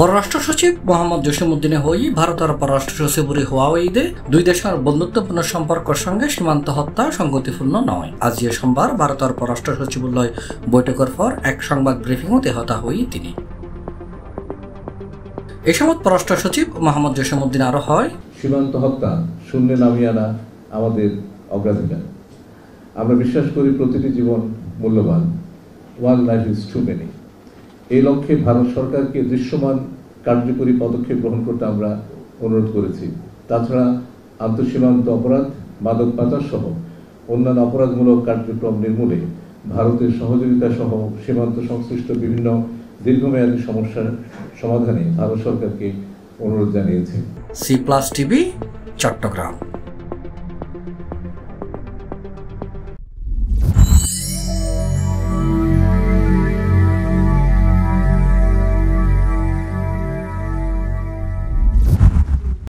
পররাষ্ট্র সচিব মোহাম্মদ জসিমউদ্দিনে হই ভারতের পররাষ্ট্র সচিবরী হওয়া ঈদে দুই দেশের বন্ধুত্বপূর্ণ সম্পর্কের সঙ্গে সীমান্ত হত্যা সংগতিপূর্ণ নয়। আজ সোমবার ভারতের পররাষ্ট্র সচিবালয় বৈঠকের পর এক সংবাদ ব্রিফিংতে হতা হই তিনি। এ সময় পররাষ্ট্র সচিব মোহাম্মদ জসিমউদ্দিন আরো হয়, সীমান্ত হত্যা শূন্যে নামিয়ে আনা আমাদের অগ্রাধিকার। আমরা বিশ্বাস করি প্রতিটি জীবন মূল্যবান, one life is too many. এই লক্ষ্যে ভারত সরকারকে দৃশ্যমান কার্যকরী পদক্ষেপ গ্রহণ করতে আমরা অনুরোধ করেছি। তাছাড়া আন্তঃসীমান্ত অপরাধ, মাদক পাচার সহ অন্যান্য অপরাধমূলক কার্যক্রম নির্মূলে ভারতের সহযোগিতা সহ সীমান্ত সংশ্লিষ্ট বিভিন্ন দীর্ঘমেয়াদী সমস্যার সমাধানে ভারত সরকারকে অনুরোধ জানিয়েছে। C+ TV, Chittagong.